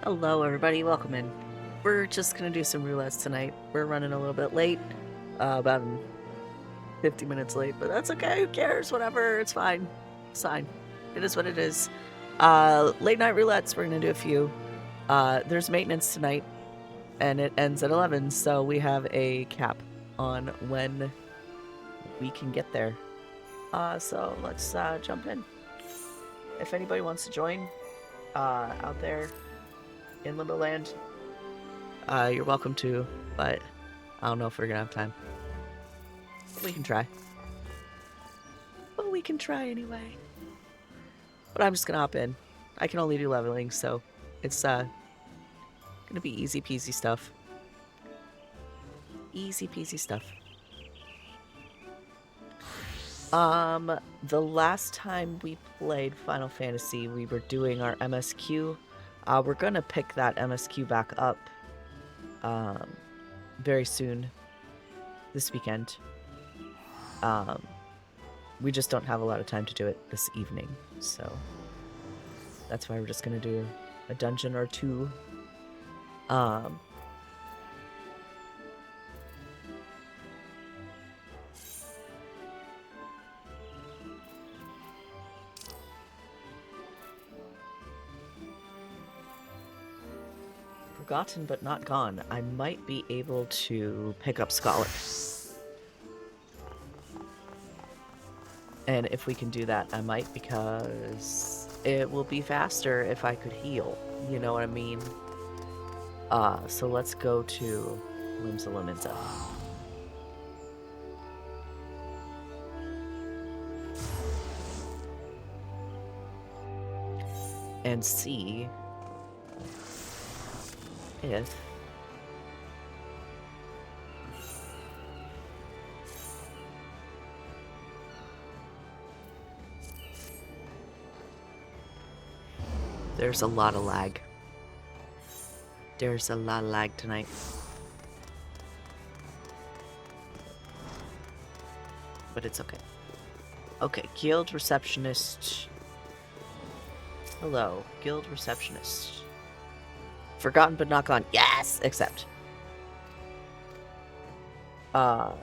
Hello, everybody. Welcome in. We're just going to do some roulettes tonight. We're running a little bit late, about 50 minutes late, but that's okay. Who cares? Whatever. It's fine. It's fine. It is what it is. Late night roulettes. We're going to do a few. There's maintenance tonight, and it ends at 11, so we have a cap on when we can get there. So let's jump in. If anybody wants to join out there in Limbo Land, you're welcome to, but I don't know if we're gonna have time. But we can try. But we can try anyway. But I'm just gonna hop in. I can only do leveling, so it's gonna be easy peasy stuff. Easy peasy stuff. The last time we played Final Fantasy, we were doing our MSQ. We're gonna pick that MSQ back up very soon this weekend. We just don't have a lot of time to do it this evening, so that's why we're just gonna do a dungeon or two. Forgotten but not gone. I might be able to pick up Scholar. And if we can do that, I might, because it will be faster if I could heal. You know what I mean? So let's go to Limsa Laminza. And see if there's a lot of lag. There's a lot of lag tonight. But it's okay. Okay, guild receptionist. Hello, guild receptionist. Forgotten but not gone. Yes! Accept. Have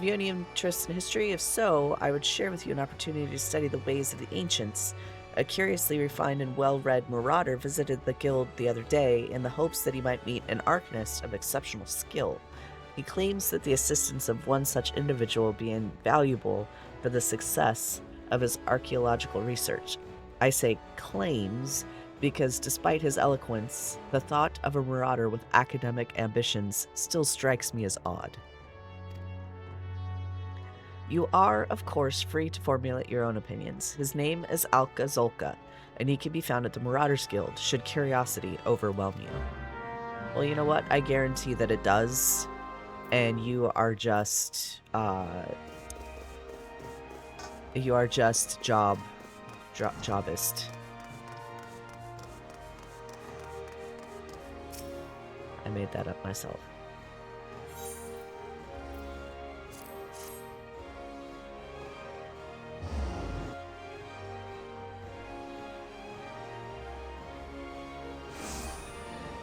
you any interest in history? If so, I would share with you an opportunity to study the ways of the ancients. A curiously refined and well-read marauder visited the guild the other day in the hopes that he might meet an arcanist of exceptional skill. He claims that the assistance of one such individual will be invaluable for the success of his archaeological research. I say claims because despite his eloquence, the thought of a marauder with academic ambitions still strikes me as odd. You are, of course, free to formulate your own opinions. His name is Alka Zolka, and he can be found at the Marauders Guild, should curiosity overwhelm you. Well, you know what? I guarantee that it does, and you are just jobist. I made that up myself.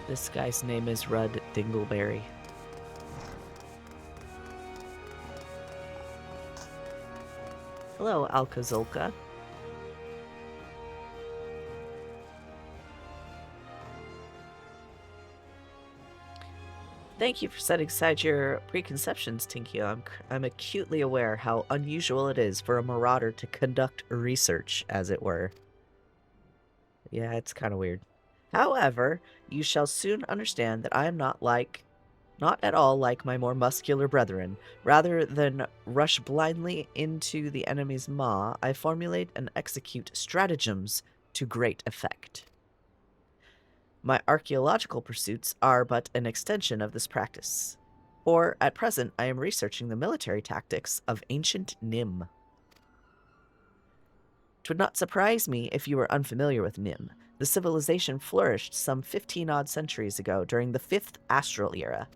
This guy's name is Rudd Dingleberry. Hello, Alka-Zolka. Thank you for setting aside your preconceptions, Tinkyo. I'm acutely aware how unusual it is for a marauder to conduct research, as it were. Yeah, it's kind of weird. However, you shall soon understand that I am not at all like my more muscular brethren. Rather than rush blindly into the enemy's maw, I formulate and execute stratagems to great effect. My archaeological pursuits are but an extension of this practice. For, at present, I am researching the military tactics of ancient Nim. 'Twould not surprise me if you were unfamiliar with Nim. The civilization flourished some 15-odd centuries ago during the 5th Astral Era.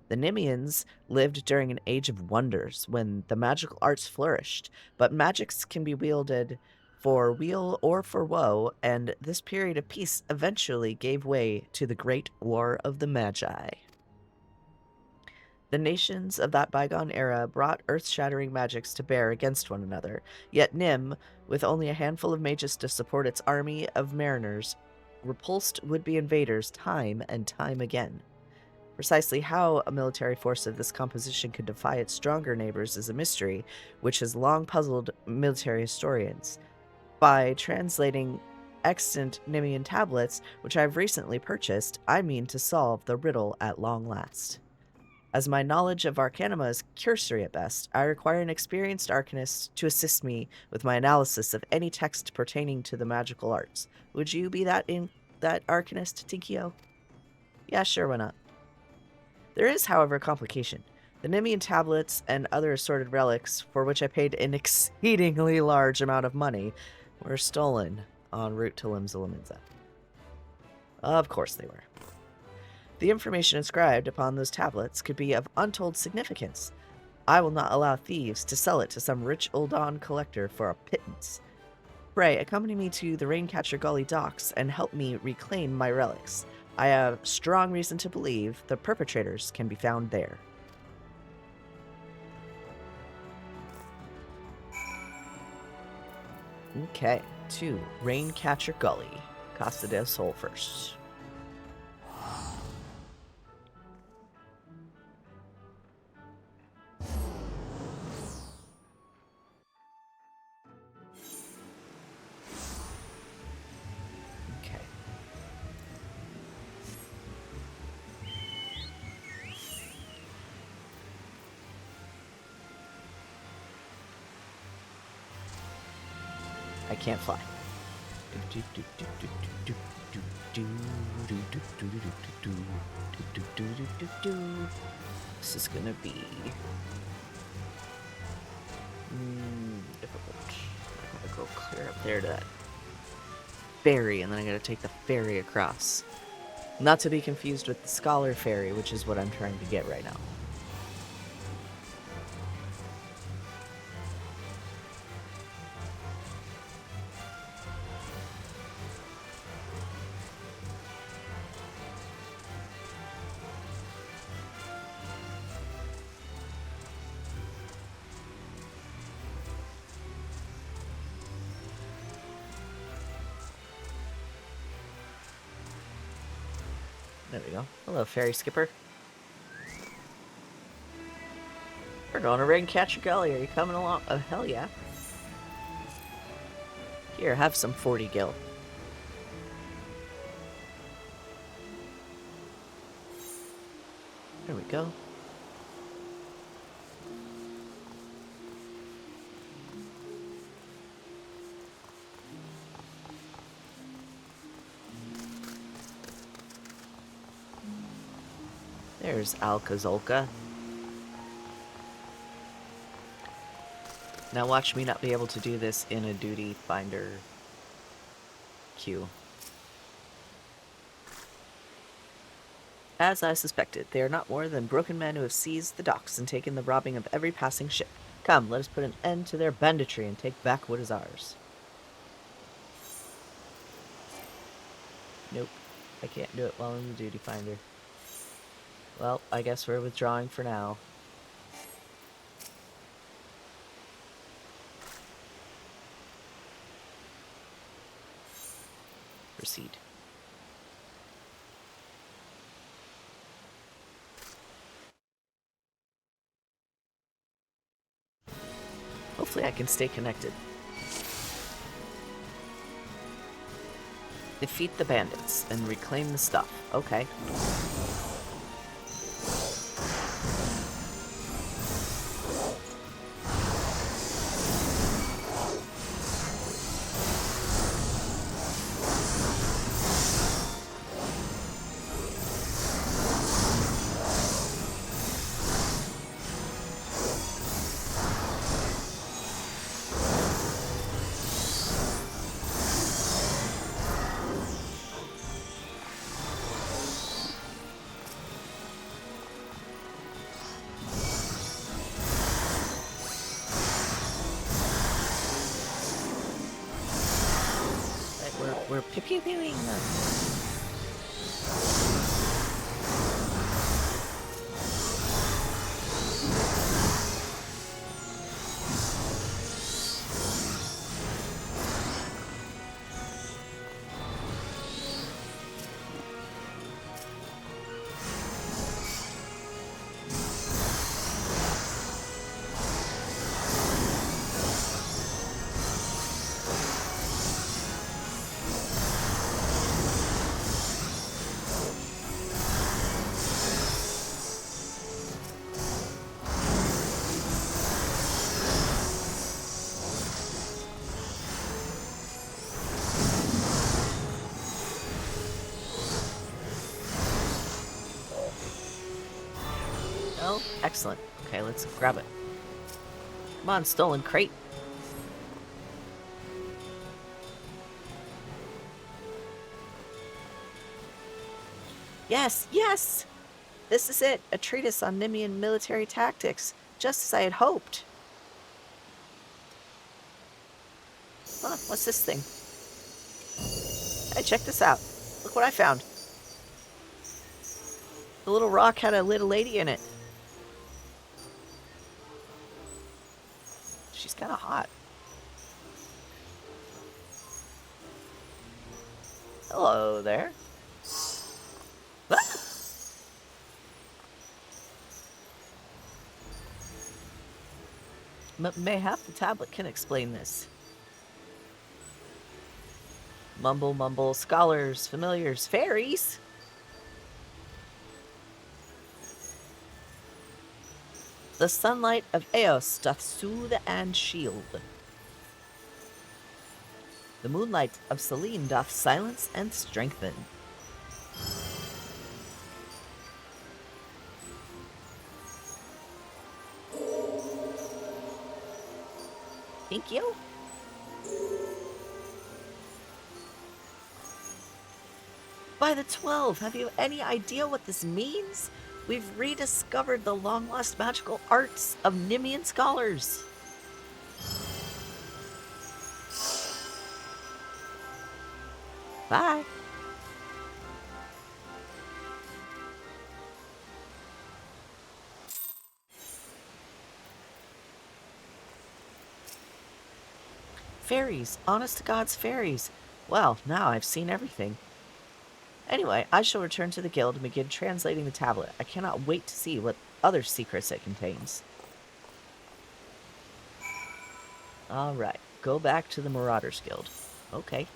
The Nimians lived during an age of wonders when the magical arts flourished, but magics can be wielded for weal or for woe, and this period of peace eventually gave way to the Great War of the Magi. The nations of that bygone era brought earth-shattering magics to bear against one another, yet Nim, with only a handful of mages to support its army of mariners, repulsed would-be invaders time and time again. Precisely how a military force of this composition could defy its stronger neighbors is a mystery which has long puzzled military historians. By translating extant Nimian tablets, which I have recently purchased, I mean to solve the riddle at long last. As my knowledge of Arcanima is cursory at best, I require an experienced arcanist to assist me with my analysis of any text pertaining to the magical arts. Would you be that arcanist, Tinkio? Yeah, sure, why not? There is, however, a complication. The Nimian tablets and other assorted relics, for which I paid an exceedingly large amount of money, were stolen en route to Limsa. Of course they were. The information inscribed upon those tablets could be of untold significance. I will not allow thieves to sell it to some rich Uldan collector for a pittance. Pray, accompany me to the Raincatcher Gully docks and help me reclaim my relics. I have strong reason to believe the perpetrators can be found there. Okay, to Raincatcher Gully. Costa del Sol first. I can't fly. This is gonna be difficult. I gotta go clear up there to that ferry, and then I gotta take the ferry across. Not to be confused with the Scholar Ferry, which is what I'm trying to get right now. There we go. Hello, ferry skipper. We're going to Raincatcher Gully. Are you coming along? Oh, hell yeah. Here, have some 40 gil. There we go. There's Alcazolca. Now watch me not be able to do this in a duty finder queue. As I suspected, they are not more than broken men who have seized the docks and taken the robbing of every passing ship. Come, let us put an end to their banditry and take back what is ours. Nope, I can't do it while in the duty finder. Well, I guess we're withdrawing for now. Proceed. Hopefully I can stay connected. Defeat the bandits and reclaim the stuff. Okay. We're pew-pew-pewing them. Oh, excellent. Okay, let's grab it. Come on, stolen crate. Yes, yes! This is it. A treatise on Nemean military tactics. Just as I had hoped. Huh, what's this thing? Hey, check this out. Look what I found. The little rock had a little lady in it. She's kind of hot. Hello there. Ah! Mayhap the tablet can explain this. Mumble, mumble, scholars, familiars, fairies. The sunlight of Eos doth soothe and shield. The moonlight of Selene doth silence and strengthen. Thank you. By the 12, have you any idea what this means? We've rediscovered the long-lost magical arts of Nemean scholars. Bye. Fairies. Honest to God's fairies. Well, now I've seen everything. Anyway, I shall return to the guild and begin translating the tablet. I cannot wait to see what other secrets it contains. Alright, go back to the Marauders Guild. Okay.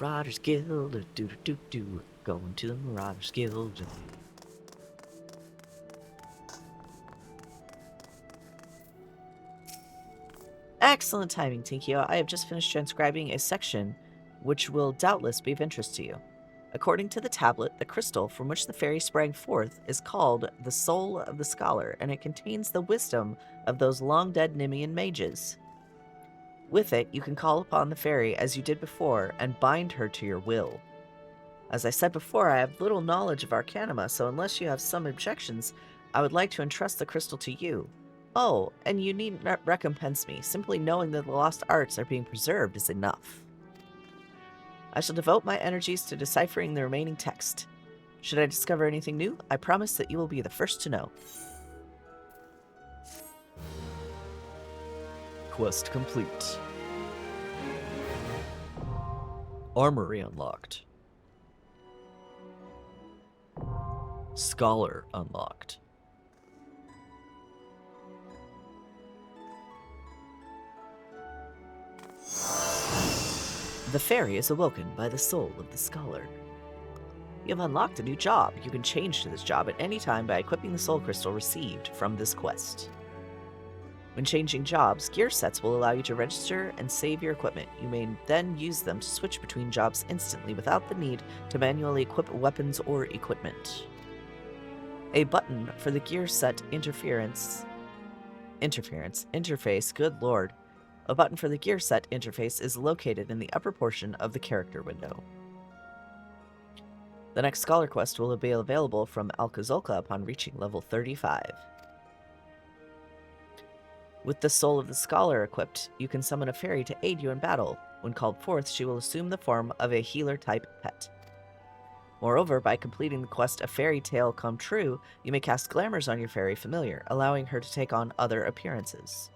Marauders Guild, do-do-do-do. Going to the Marauders Guild. Excellent timing, Tinkio. I have just finished transcribing a section which will doubtless be of interest to you. According to the tablet, the crystal from which the fairy sprang forth is called the Soul of the Scholar, and it contains the wisdom of those long-dead Nemean mages. With it, you can call upon the fairy as you did before and bind her to your will. As I said before, I have little knowledge of Arcanima, so unless you have some objections, I would like to entrust the crystal to you. Oh, and you needn't recompense me. Simply knowing that the lost arts are being preserved is enough. I shall devote my energies to deciphering the remaining text. Should I discover anything new, I promise that you will be the first to know. Quest complete. Armory unlocked. Scholar unlocked. The fairy is awoken by the soul of the scholar. You have unlocked a new job. You can change to this job at any time by equipping the soul crystal received from this quest. When changing jobs, gear sets will allow you to register and save your equipment. You may then use them to switch between jobs instantly without the need to manually equip weapons or equipment. A button for the gear set interface, good lord, A button for the gear set interface is located in the upper portion of the character window. The next Scholar Quest will be available from Alcazolca upon reaching level 35. With the Soul of the Scholar equipped, you can summon a fairy to aid you in battle. When called forth, she will assume the form of a healer-type pet. Moreover, by completing the quest A Fairy Tale Come True, you may cast glamours on your fairy familiar, allowing her to take on other appearances.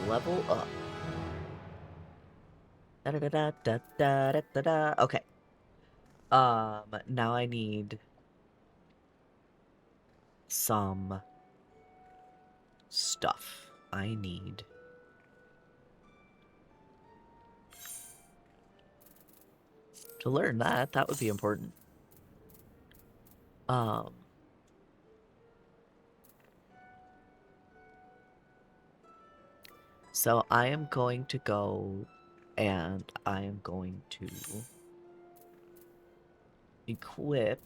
Level up. Da-da-da-da-da-da-da-da. Okay. Now I need some stuff. I need to learn that. That would be important. So I am going to go and I am going to equip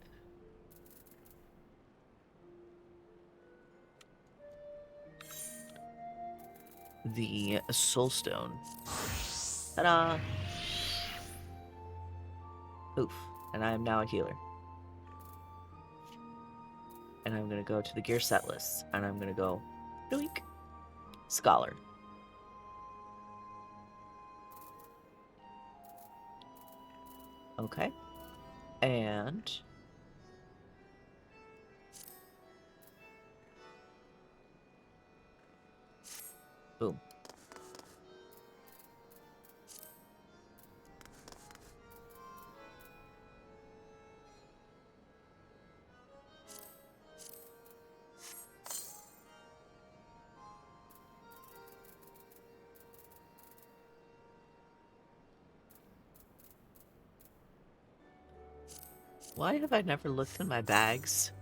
the Soulstone. Ta-da! Oof. And I am now a healer. And I'm going to go to the gear set list. And I'm going to go, doink, Scholar. Okay. And boom. Why have I never looked in my bags?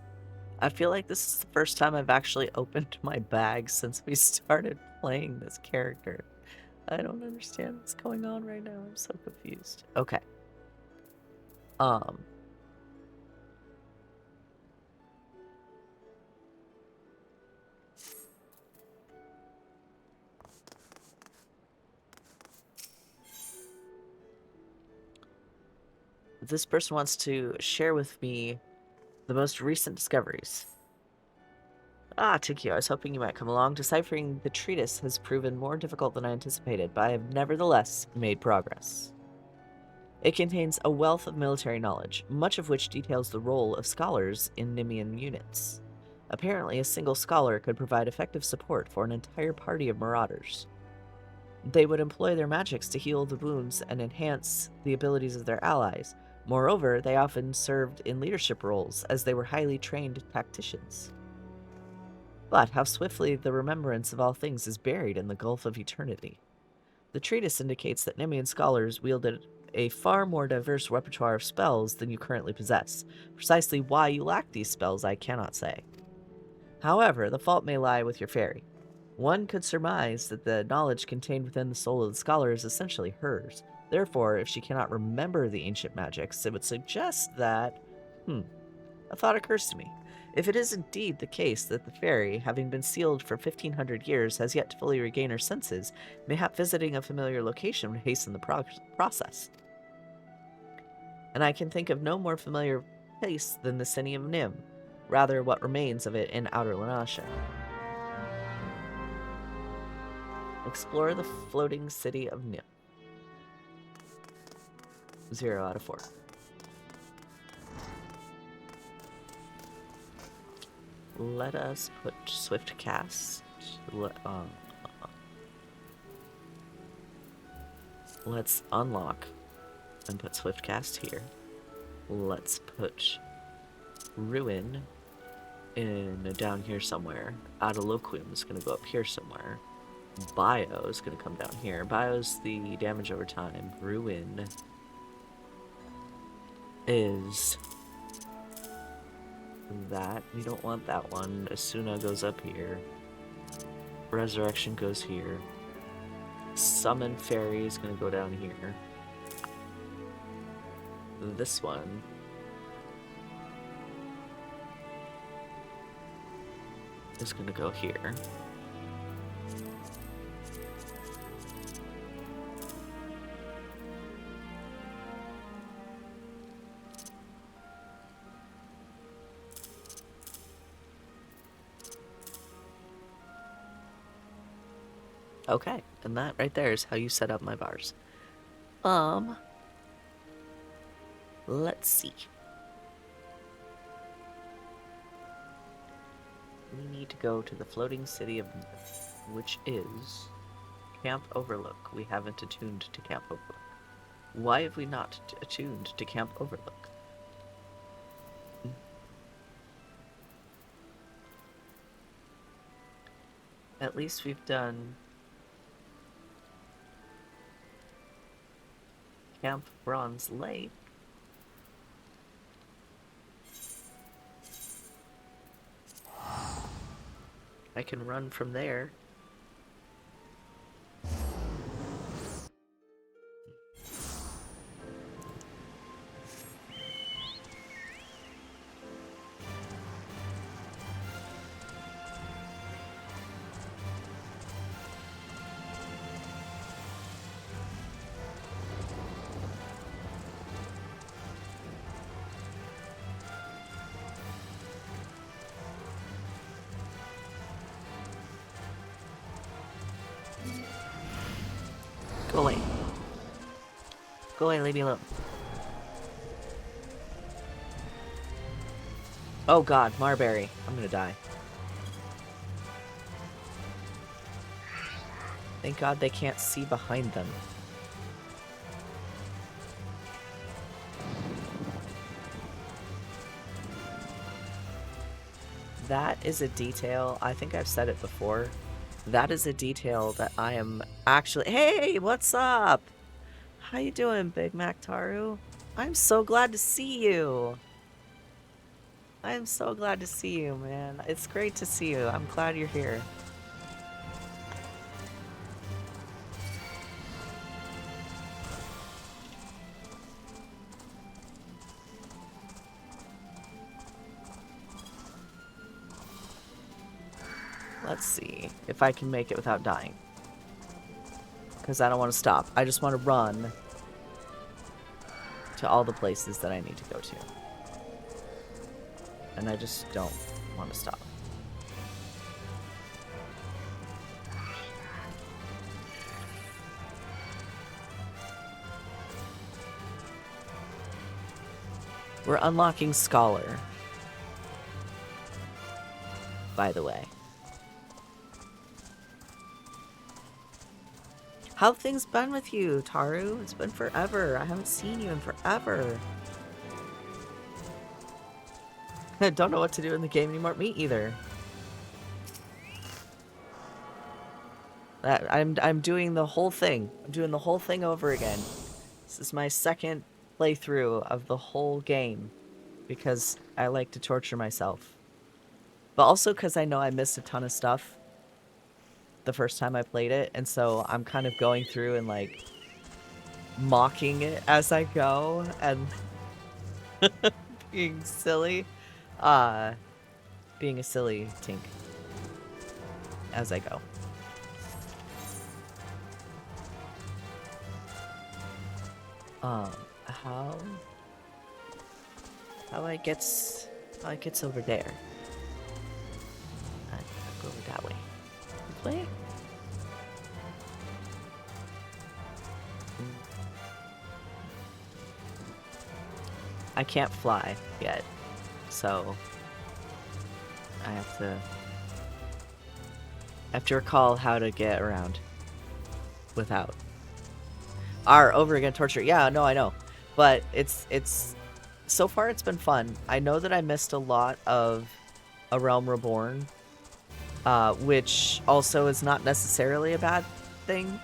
I feel like this is the first time I've actually opened my bag since we started playing this character. I don't understand what's going on right now. I'm so confused. Okay. This person wants to share with me the most recent discoveries. Ah, Tikio, I was hoping you might come along. Deciphering the treatise has proven more difficult than I anticipated, but I have nevertheless made progress. It contains a wealth of military knowledge, much of which details the role of scholars in Nemean units. Apparently, a single scholar could provide effective support for an entire party of marauders. They would employ their magics to heal the wounds and enhance the abilities of their allies. Moreover, they often served in leadership roles, as they were highly trained tacticians. But how swiftly the remembrance of all things is buried in the gulf of eternity. The treatise indicates that Nemean scholars wielded a far more diverse repertoire of spells than you currently possess. Precisely why you lack these spells, I cannot say. However, the fault may lie with your fairy. One could surmise that the knowledge contained within the soul of the scholar is essentially hers. Therefore, if she cannot remember the ancient magics, it would suggest that... A thought occurs to me. If it is indeed the case that the fairy, having been sealed for 1,500 years, has yet to fully regain her senses, mayhap visiting a familiar location would hasten the process. And I can think of no more familiar place than the city of Nim, rather what remains of it in Outer Lanasha. Explore the floating city of Nim. 0 out of 4. Let us put Swift Cast. Let's unlock and put Swift Cast here. Let's put Ruin in down here somewhere. Adoloquium is going to go up here somewhere. Bio is going to come down here. Bio's the damage over time. Ruin is that. We don't want that one. Asuna goes up here. Resurrection goes here. Summon Fairy is going to go down here. This one is going to go here. Okay, and that right there is how you set up my bars. Let's see. We need to go to the floating city of Myth, which is Camp Overlook. We haven't attuned to Camp Overlook. Why have we not attuned to Camp Overlook? At least we've done Camp Bronze Lake. I can run from there. Go away. Go away, leave me alone. Oh god, Marberry. I'm gonna die. Thank god they can't see behind them. That is a detail, I think I've said it before. That is a detail that I am actually— Hey, what's up? How you doing, Big Mac Taru? I'm so glad to see you. I'm so glad to see you, man. It's great to see you. I'm glad you're here. Let's see if I can make it without dying. Because I don't want to stop. I just want to run to all the places that I need to go to. And I just don't want to stop. We're unlocking Scholar, by the way. How have things been with you, Taru? It's been forever. I haven't seen you in forever. I don't know what to do in the game anymore. Me either. I'm doing the whole thing. I'm doing the whole thing over again. This is my second playthrough of the whole game because I like to torture myself. But also because I know I missed a ton of stuff the first time I played it, and so I'm kind of going through and like mocking it as I go and being silly. Being a silly tink as I go. How I gets over there? I go over that way. This way? I can't fly yet, so I have to recall how to get around without. Over again torture. Yeah, no, I know. But it's so far it's been fun. I know that I missed a lot of A Realm Reborn, which also is not necessarily a bad thing.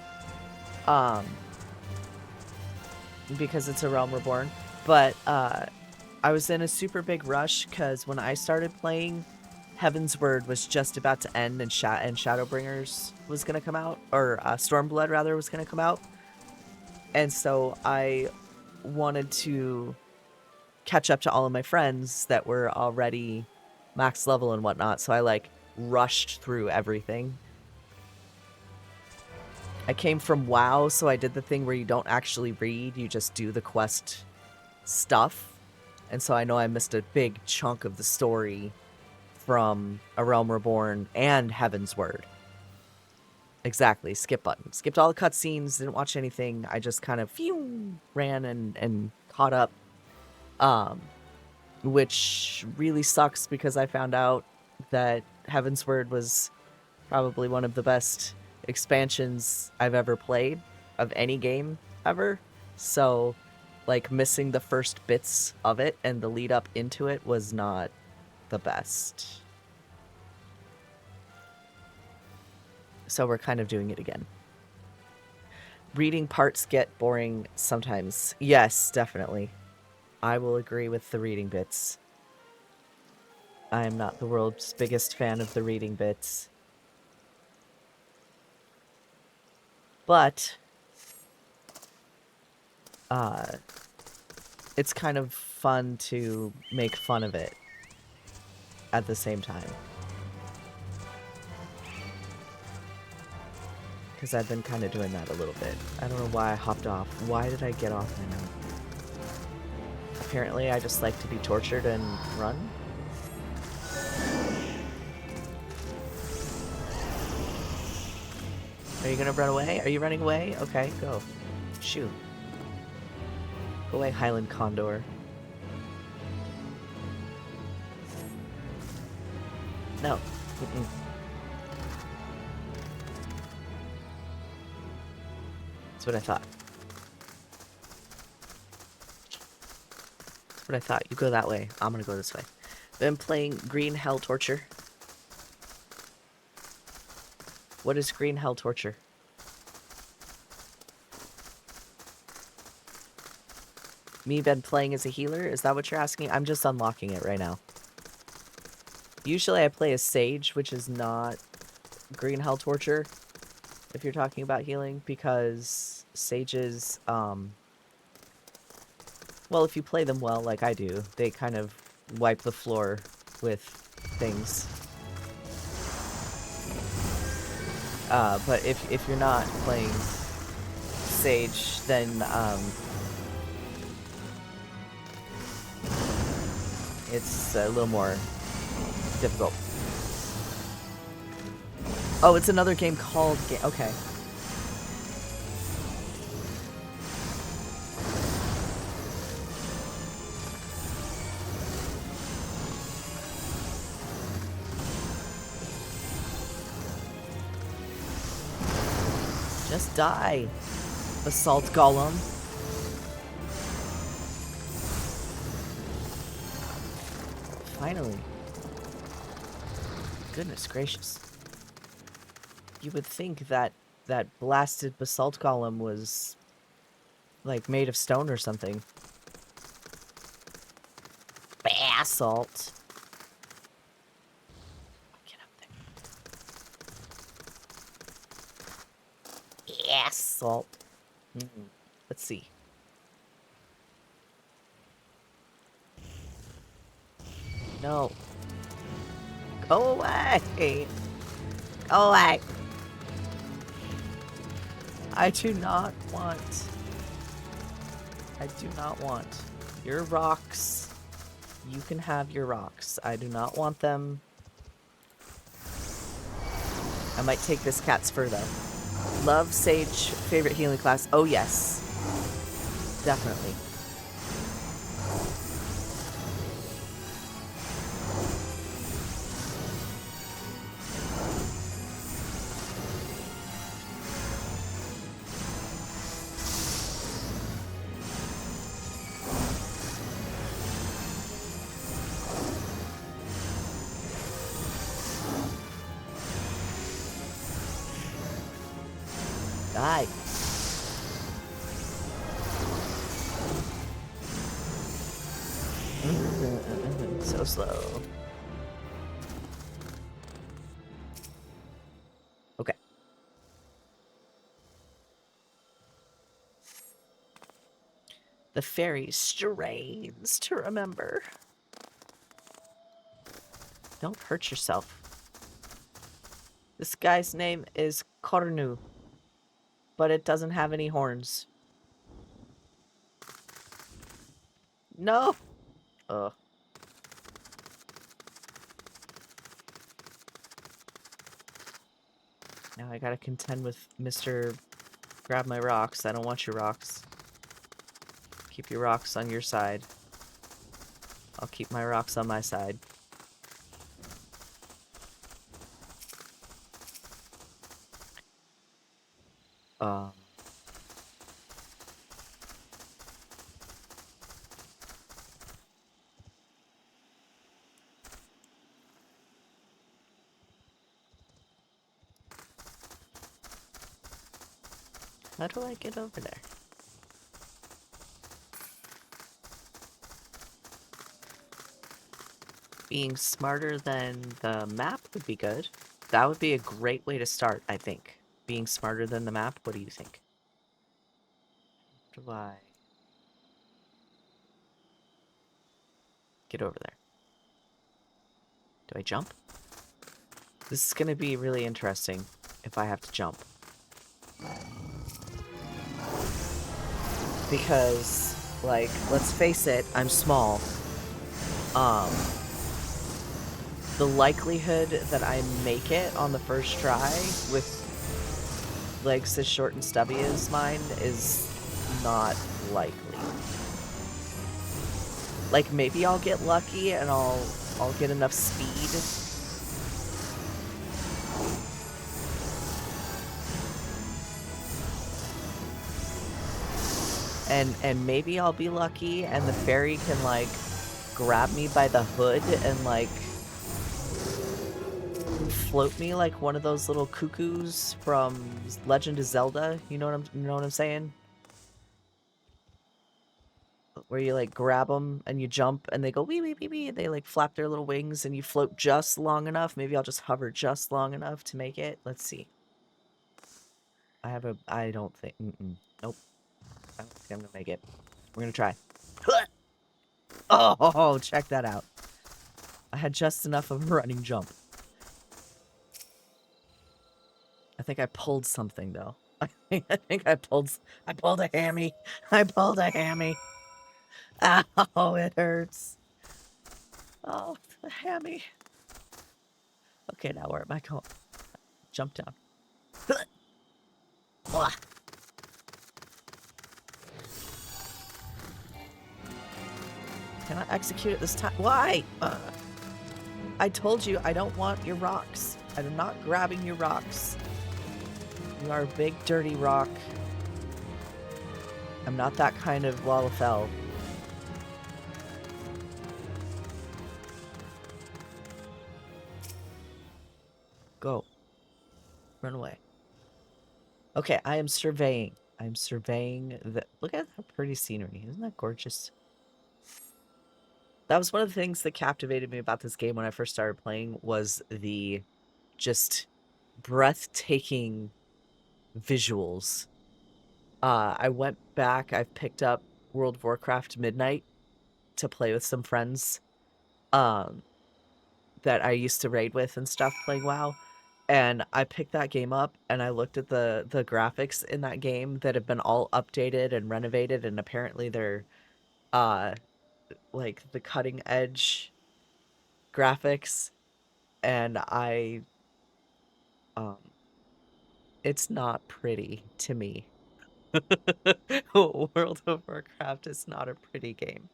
Because it's A Realm Reborn. But I was in a super big rush because when I started playing, Heaven's Word was just about to end and Shadowbringers was going to come out, or Stormblood rather was going to come out. And so I wanted to catch up to all of my friends that were already max level and whatnot. So I like rushed through everything. I came from WoW, so I did the thing where you don't actually read, you just do the quest stuff. And so I know I missed a big chunk of the story from A Realm Reborn and Heaven's Word. Exactly, skip button. Skipped all the cutscenes, didn't watch anything. I just kind of ran and caught up. Which really sucks because I found out that Heaven's Word was probably one of the best expansions I've ever played of any game ever. So, like, missing the first bits of it and the lead up into it was not the best. So we're kind of doing it again. Reading parts get boring sometimes. Yes, definitely. I will agree with the reading bits. I am not the world's biggest fan of the reading bits. But it's kind of fun to make fun of it at the same time. Because I've been kind of doing that a little bit. I don't know why I hopped off. Why did I get off my note? Apparently I just like to be tortured and run. Are you gonna run away? Are you running away? Okay, go. Shoot. Go away, Highland Condor. No. Mm-mm. That's what I thought. That's what I thought. You go that way. I'm gonna go this way. Been playing Green Hell Torture. What is Green Hell Torture? Me been playing as a healer? Is that what you're asking? I'm just unlocking it right now. Usually I play as Sage, which is not Green Hell Torture, if you're talking about healing, because Sages, well, if you play them well, like I do, they kind of wipe the floor with things. But if you're not playing Sage, then, it's a little more difficult. Oh, it's another game called... Okay. Just die, Assault Golem. Finally. Goodness gracious. You would think that that blasted basalt golem was like made of stone or something. Basalt. Get up there. Basalt. Let's see. No. Go away. Go away. I do not want your rocks. You can have your rocks. I do not want them. I might take this cat's fur though. Love Sage, favorite healing class. Oh yes. Definitely. Die. So slow. Okay. The fairy strains to remember. Don't hurt yourself. This guy's name is Cornu, but it doesn't have any horns. No! Ugh. Now I gotta contend with Mr. Grab my rocks. I don't want your rocks. Keep your rocks on your side. I'll keep my rocks on my side. Um... How do I get over there? Being smarter than the map would be good. That would be a great way to start, I think. Being smarter than the map, what do you think? Do I get over there? Do I jump? This is gonna be really interesting if I have to jump. Because, like, let's face it, I'm small. The likelihood that I make it on the first try with legs as short and stubby as mine is not likely. Like, maybe I'll get lucky and I'll get enough speed. And maybe I'll be lucky and the fairy can, like, grab me by the hood and, like, float me like one of those little cuckoos from Legend of Zelda. You know what I'm saying? Where you, like, grab them and you jump and they go wee wee wee wee and they, like, flap their little wings and you float just long enough. Maybe I'll just hover just long enough to make it. Let's see. I don't think, nope. I don't think I'm gonna make it. We're gonna try. Oh, check that out. I had just enough of a running jump. I think I pulled something, though. I think I pulled a hammy. I pulled a hammy. Ow, it hurts. Oh, the hammy. Okay, now where am I going? Jump down. Can I execute it this time? Why? I told you I don't want your rocks. I'm not grabbing your rocks. You are a big, dirty rock. I'm not that kind of Wallafell. Go. Run away. Okay, I am surveying. I'm surveying the... Look at that pretty scenery. Isn't that gorgeous? That was one of the things that captivated me about this game when I first started playing, was the just breathtaking visuals. I went back, I've picked up World of Warcraft Midnight to play with some friends that I used to raid with and stuff playing WoW. And I picked that game up and I looked at the graphics in that game that have been all updated and renovated, and apparently they're like the cutting edge graphics, and it's not pretty to me. World of Warcraft is not a pretty game.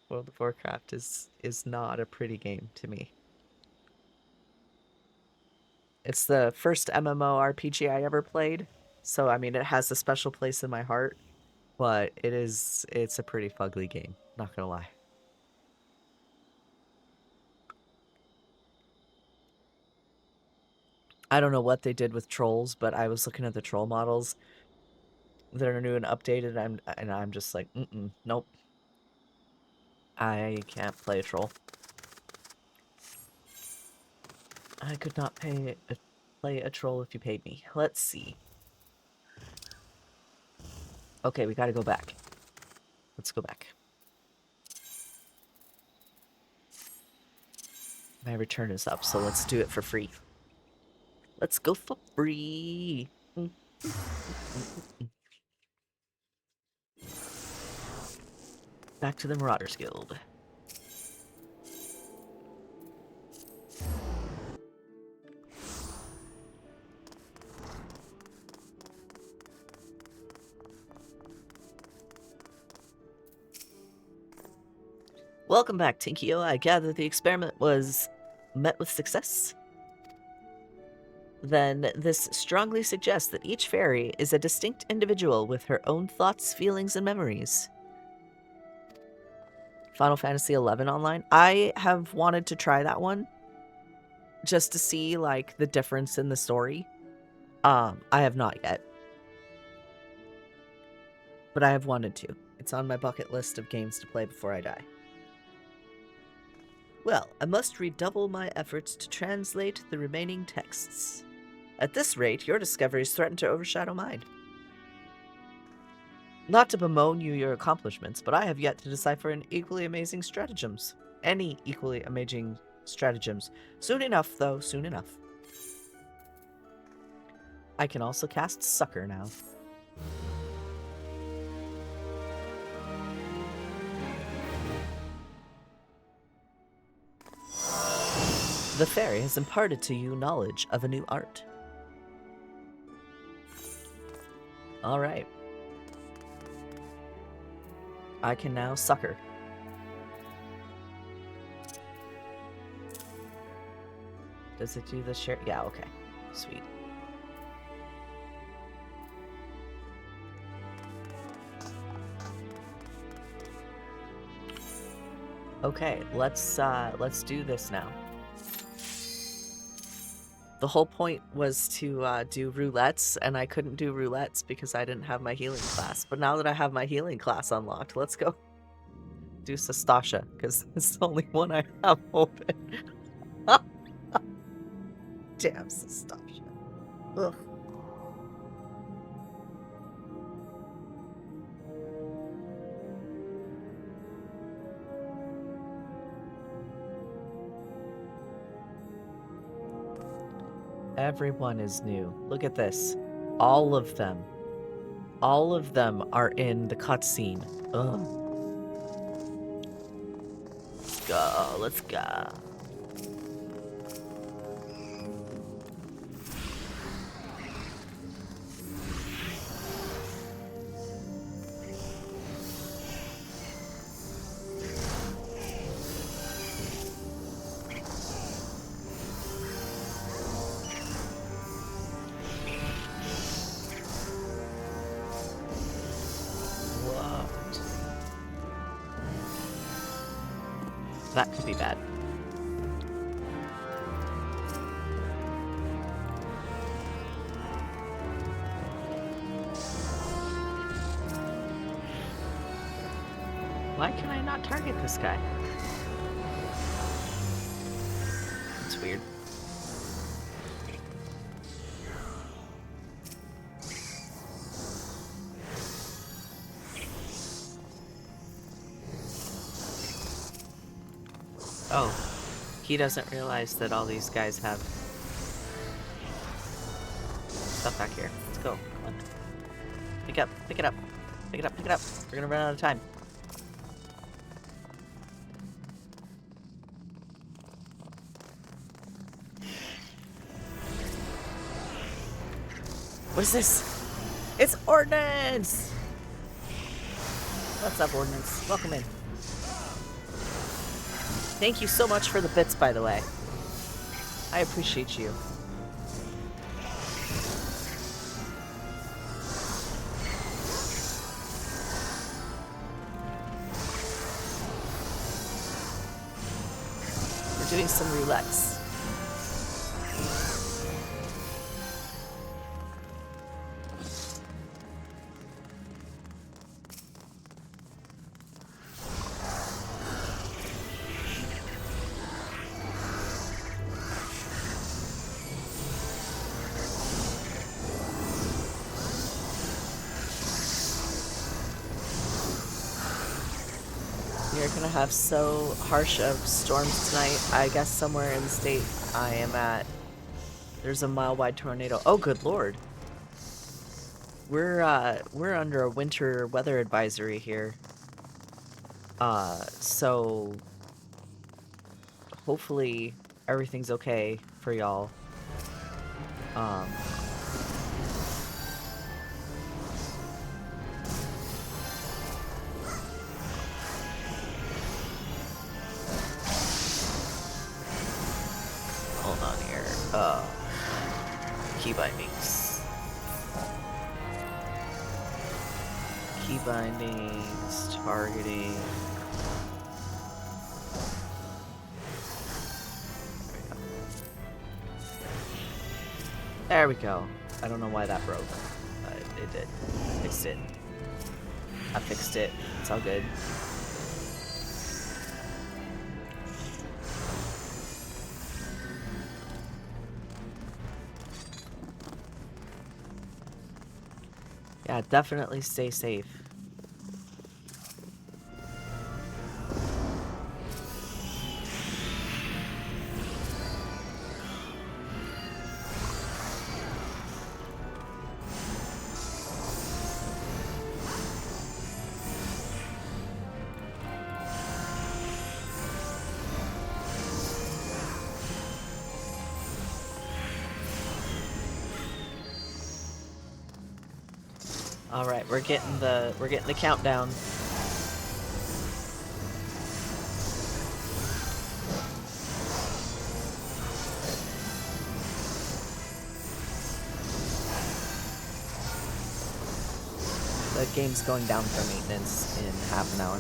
World of Warcraft is not a pretty game to me. It's the first MMORPG I ever played, so I mean it has a special place in my heart, but it's a pretty fugly game, not gonna lie. I don't know what they did with trolls, but I was looking at the troll models that are new and updated, and I'm just like, nope. I can't play a troll. I could not play a troll if you paid me. Let's see. Okay, we gotta go back. Let's go back. My return is up, so let's do it for free. Let's go for free. Back to the Marauders Guild. Welcome back, Tinkio. I gather the experiment was met with success? Then this strongly suggests that each fairy is a distinct individual with her own thoughts, feelings, and memories. Final Fantasy XI Online. I have wanted to try that one just to see, like, the difference in the story. I have not yet. But I have wanted to. It's on my bucket list of games to play before I die. Well, I must redouble my efforts to translate the remaining texts. At this rate, your discoveries threaten to overshadow mine. Not to bemoan you your accomplishments, but I have yet to decipher any equally amazing stratagems. Soon enough, though, soon enough. I can also cast Succor now. The fairy has imparted to you knowledge of a new art. Alright. I can now Succor. Does it do the share? Yeah, okay. Sweet. Okay, let's do this now. The whole point was to do roulettes, and I couldn't do roulettes because I didn't have my healing class. But now that I have my healing class unlocked, let's go do Sastasha, because it's the only one I have open. Damn Sastasha. Ugh. Everyone is new. Look at this. All of them. All of them are in the cutscene. Ugh. Let's go. Let's go. That could be bad. Why can I not target this guy? It's weird. Oh, he doesn't realize that all these guys have stuff back here. Let's go. Come on. Pick up, pick it up. Pick it up, pick it up. We're gonna run out of time. What is this? It's Ordnance! What's up, Ordnance? Welcome in. Thank you so much for the bits, by the way. I appreciate you. We're doing some roulettes. We're gonna have so harsh of storms tonight. I guess somewhere in the state I am at, There's a mile-wide tornado. Oh, good lord. We're under a winter weather advisory here. So hopefully everything's okay for y'all. Hold on here. Key bindings. Key bindings, targeting. There we go. I don't know why that broke, but it did. Fixed it. I fixed it. It's all good. Yeah, definitely stay safe. All right, we're getting the countdown. The game's going down for maintenance in half an hour.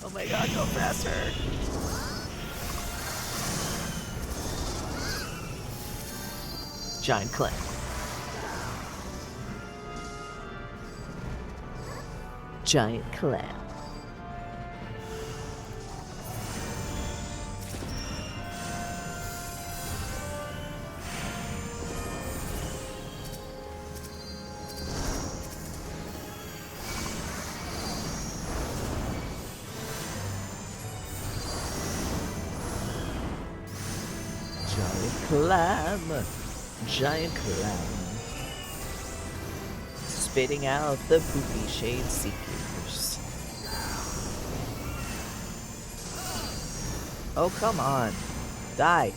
Oh my god, go faster! Giant clam. Giant clam. Clam, giant clam, spitting out the poopy shade seekers. Oh, come on, die.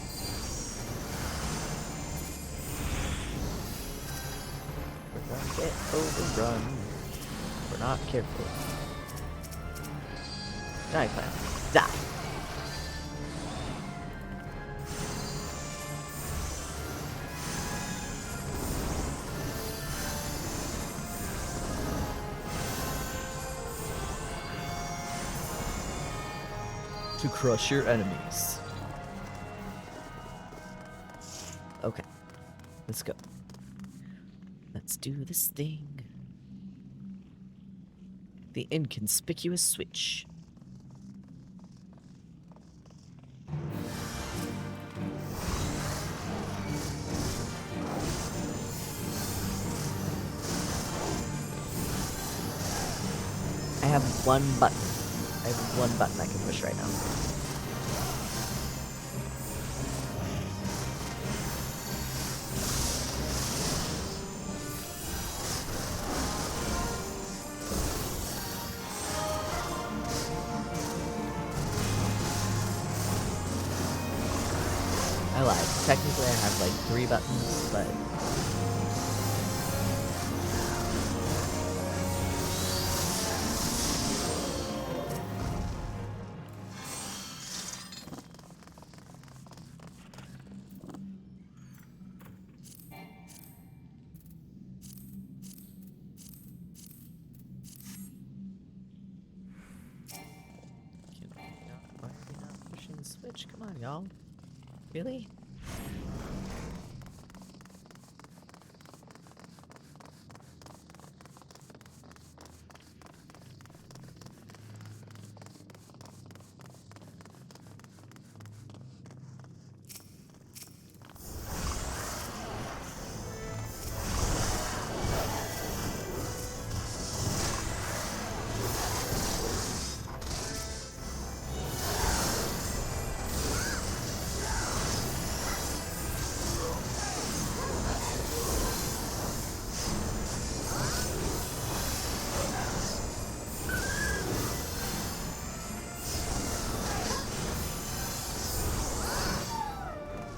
We're gonna get overrun if we're not careful. Giant clam, die. To crush your enemies. Okay, let's go. Let's do this thing. The inconspicuous switch. I have one button. I have one button I can push right now. I lied. Technically I have like 3 buttons, but Switch, come on, y'all. Really?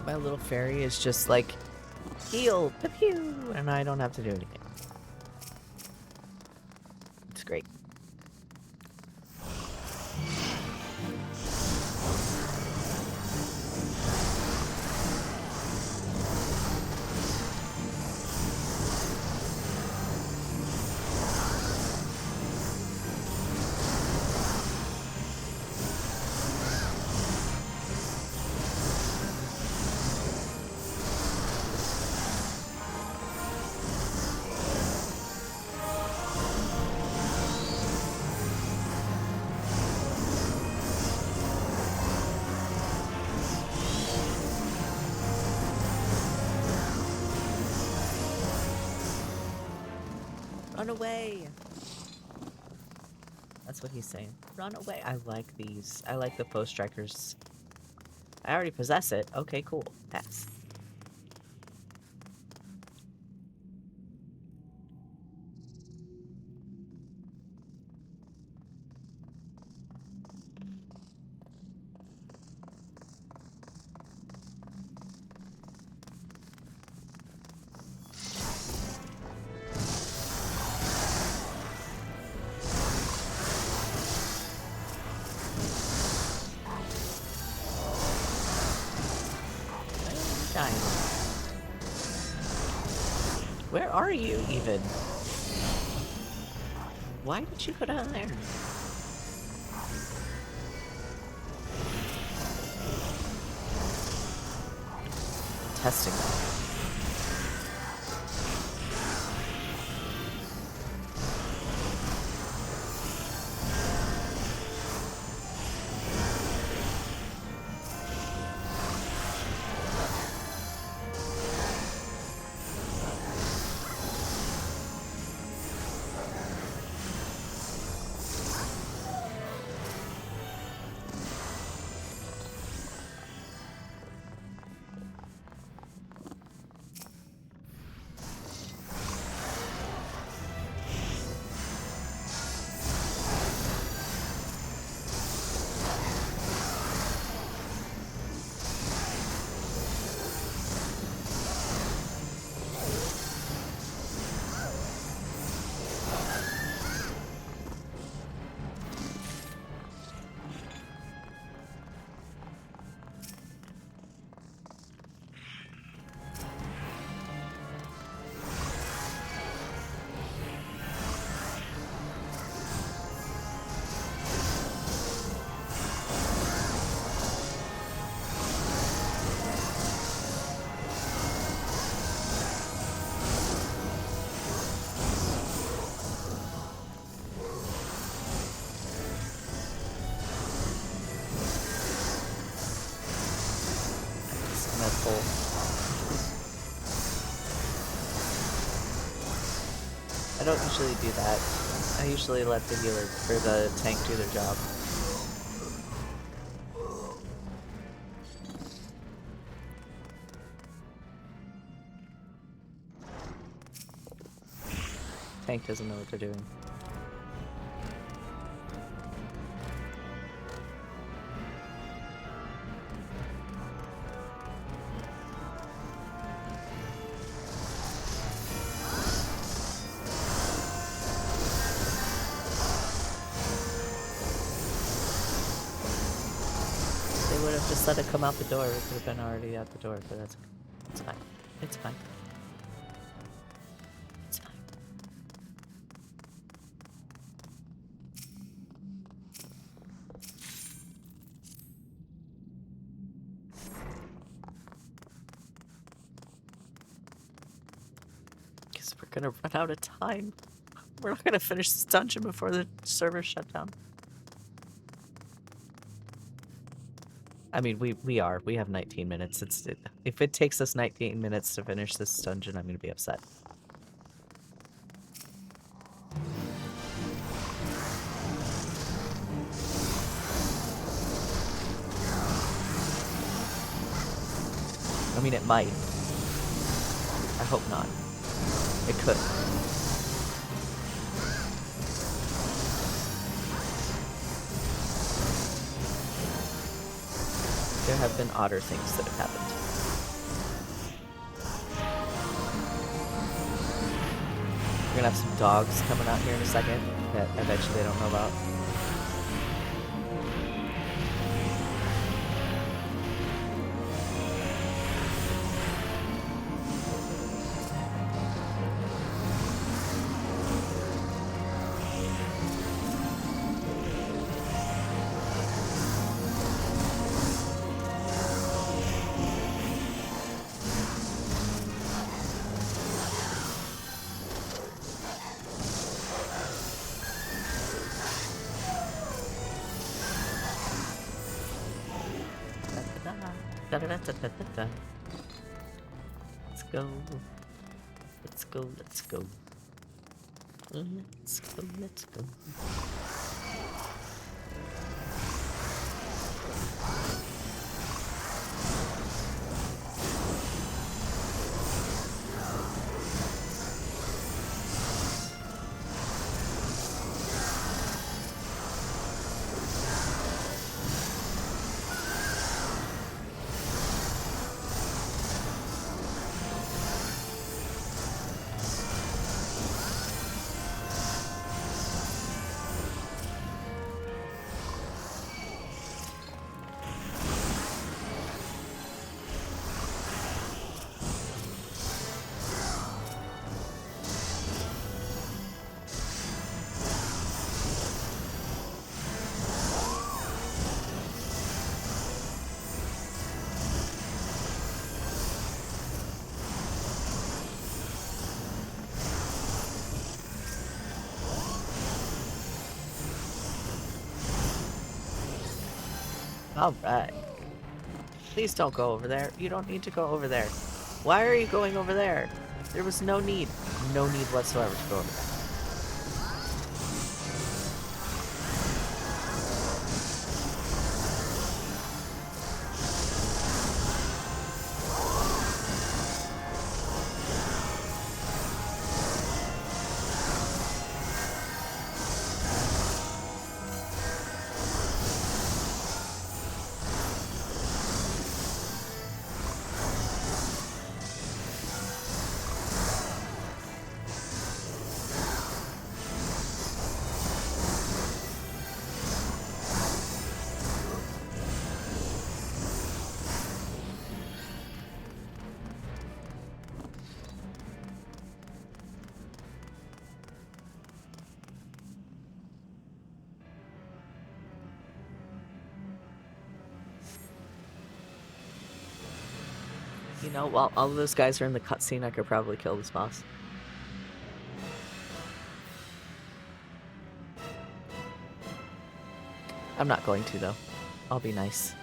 My little fairy is just like, heal, pew, and I don't have to do anything. It's great. Run away! That's what he's saying. Run away! I like these. I like the post strikers. I already possess it. Okay, cool. Pass. Where are you, even? Why did you go down there? Testing that. I don't usually do that. I usually let the healer or the tank do their job. Tank doesn't know what they're doing. Just let it come out the door. It could have been already out the door, but it's fine. It's fine. It's fine. Because we're gonna run out of time. We're not gonna finish this dungeon before the server shut down. I mean, we are. We have 19 minutes. If it takes us 19 minutes to finish this dungeon, I'm gonna be upset. I mean, it might. I hope not. It could. There have been odder things that have happened. We're gonna have some dogs coming out here in a second that eventually I don't know about. Da-da-da-da-da-da. Let's go. Let's go. Let's go. Let's go. Let's go. Alright. Please don't go over there. You don't need to go over there. Why are you going over there? There was no need. No need whatsoever to go over there. You know, while all of those guys are in the cutscene, I could probably kill this boss. I'm not going to, though. I'll be nice.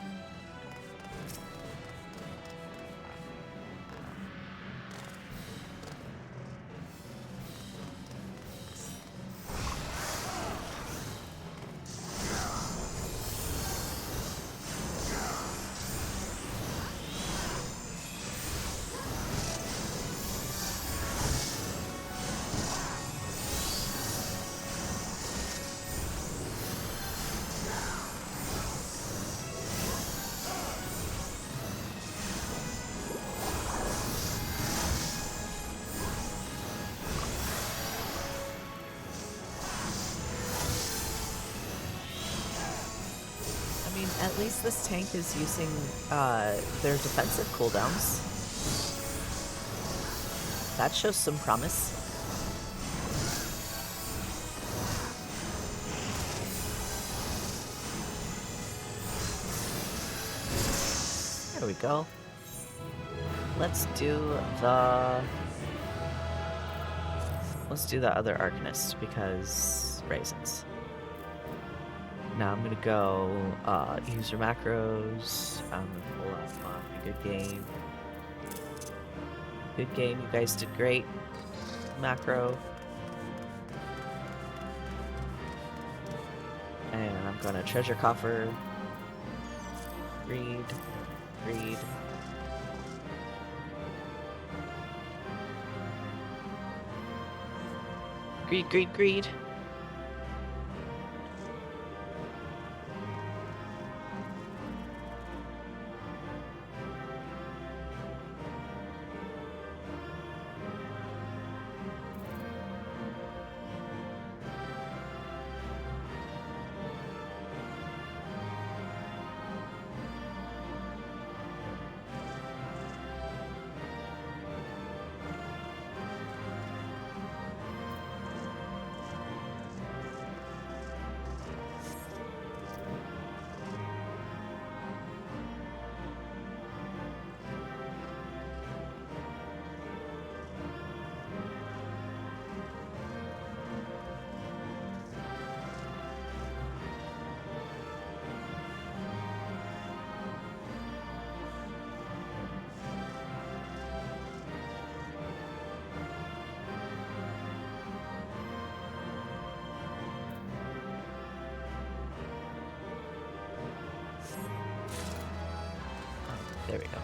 At least this tank is using their defensive cooldowns. That shows some promise. There we go. Let's do the let's do that other Arcanist because raisins. Now I'm gonna go user macros. I'm gonna pull out my good game. Good game, you guys did great. Macro. And I'm gonna treasure coffer. Greed. Greed. Greed, greed, greed. There we go.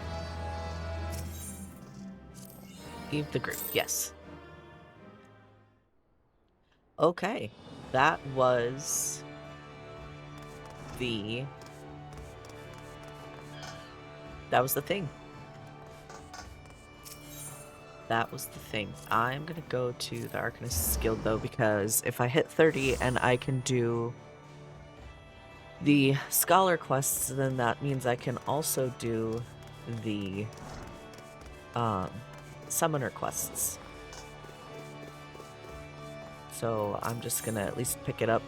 Leave the group, yes. Okay, that was the thing. That was the thing. I'm gonna go to the Arcanist's Guild though, because if I hit 30 and I can do the Scholar quests, then that means I can also do the Summoner quests. So I'm just gonna at least pick it up.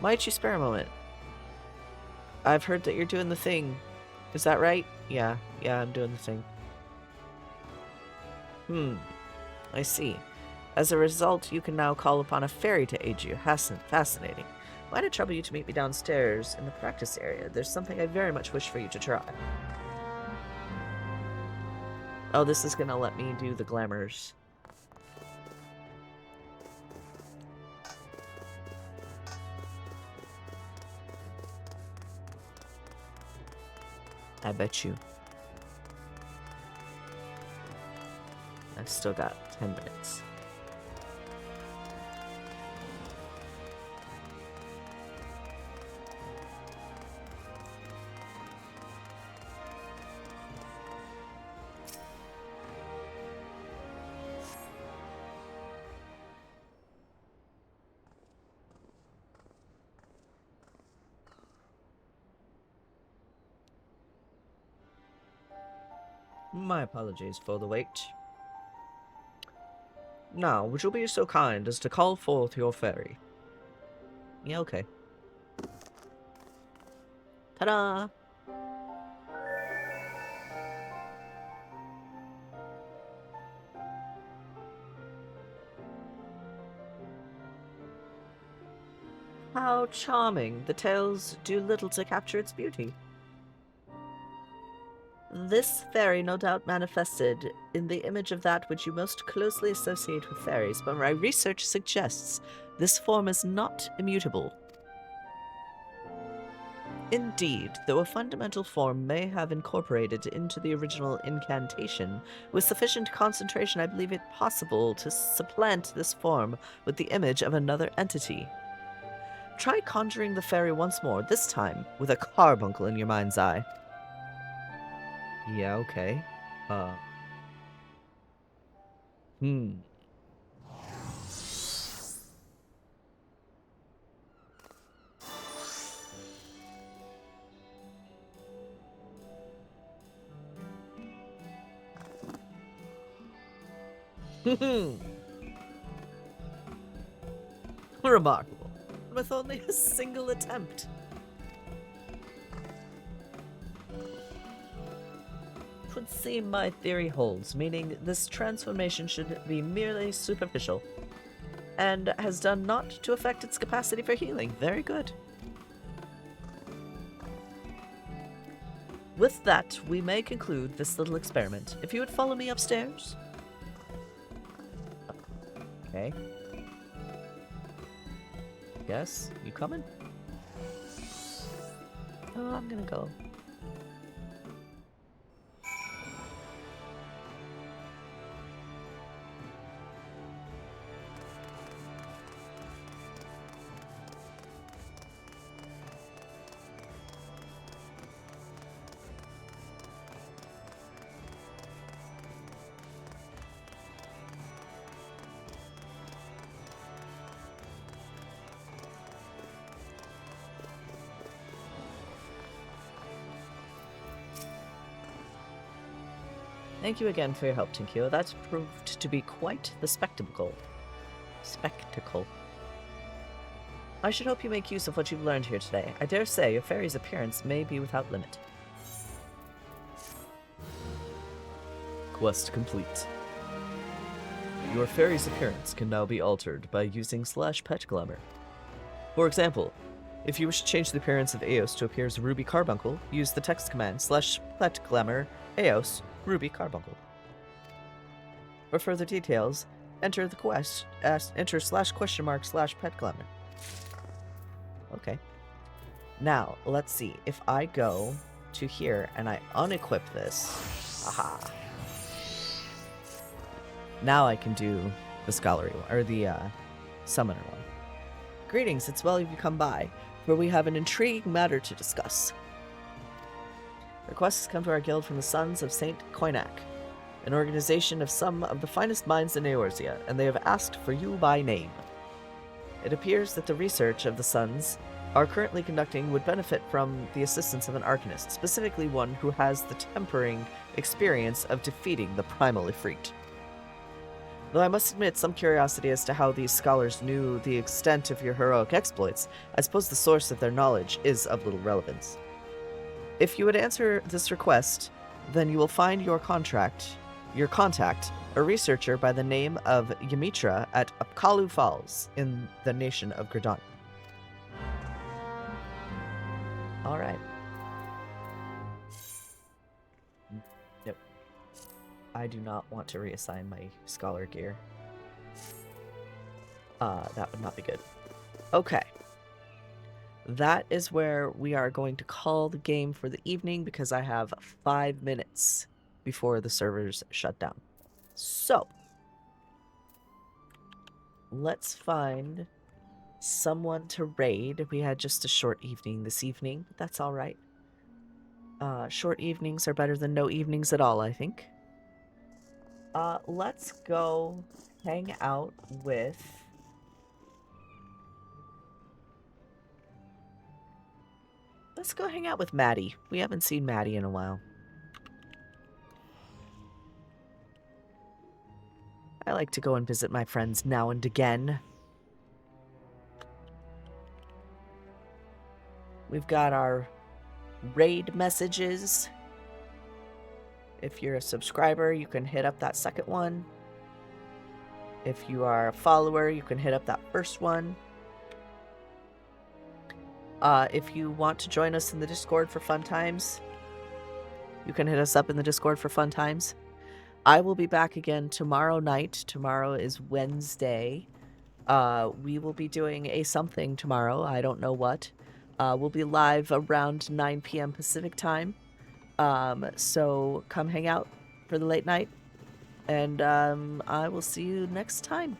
Might you spare a moment? I've heard that you're doing the thing. Is that right? Yeah, I'm doing the thing. I see. As a result, you can now call upon a fairy to aid you. Fascinating. Might it trouble you to meet me downstairs in the practice area? There's something I very much wish for you to try. Oh, this is gonna let me do the glamours. I bet you. I've still got 10 minutes. My apologies for the wait. Now, would you be so kind as to call forth your fairy? Yeah, okay. Ta-da! How charming. The tales do little to capture its beauty. This fairy no doubt manifested in the image of that which you most closely associate with fairies, but my research suggests this form is not immutable. Indeed, though a fundamental form may have incorporated into the original incantation, with sufficient concentration I believe it possible to supplant this form with the image of another entity. Try conjuring the fairy once more, this time with a carbuncle in your mind's eye. Yeah, okay. Remarkable. With only a single attempt. would seem my theory holds, meaning this transformation should be merely superficial, and has done naught to affect its capacity for healing. Very good. With that, we may conclude this little experiment. If you would follow me upstairs. Okay. Yes, you coming? Oh, I'm gonna go. Thank you again for your help, Tinkio. That's proved to be quite the spectacle. I should hope you make use of what you've learned here today. I dare say your fairy's appearance may be without limit. Quest complete. Your fairy's appearance can now be altered by using /pet glamour. For example, if you wish to change the appearance of Eos to appear as Ruby Carbuncle, use the text command /pet glamour Eos Ruby Carbuncle. For further details, enter the quest, enter /?/pet glamour. Okay. Now, let's see. If I go to here and I unequip this, aha. Now I can do the scholarly one, or the summoner one. Greetings, it's well you've come by, for we have an intriguing matter to discuss. Requests come to our guild from the Sons of St. Koinak, an organization of some of the finest minds in Eorzea, and they have asked for you by name. It appears that the research of the Sons are currently conducting would benefit from the assistance of an Arcanist, specifically one who has the tempering experience of defeating the Primal Ifrit. Though I must admit some curiosity as to how these scholars knew the extent of your heroic exploits, I suppose the source of their knowledge is of little relevance. If you would answer this request, then you will find your contact, a researcher by the name of Ymitra at Apkalu Falls in the nation of Gridani. Alright. Nope. I do not want to reassign my scholar gear. That would not be good. Okay. That is where we are going to call the game for the evening because I have 5 minutes before the servers shut down. So, let's find someone to raid. We had just a short evening this evening. That's all right. Short evenings are better than no evenings at all, I think. Let's go hang out with... Let's go hang out with Maddie. We haven't seen Maddie in a while. I like to go and visit my friends now and again. We've got our raid messages. If you're a subscriber, you can hit up that second one. If you are a follower, you can hit up that first one. If you want to join us in the Discord for fun times, you can hit us up in the Discord for fun times. I will be back again tomorrow night. Tomorrow is Wednesday. We will be doing a something tomorrow. I don't know what. We'll be live around 9 p.m. Pacific time. So come hang out for the late night. And I will see you next time.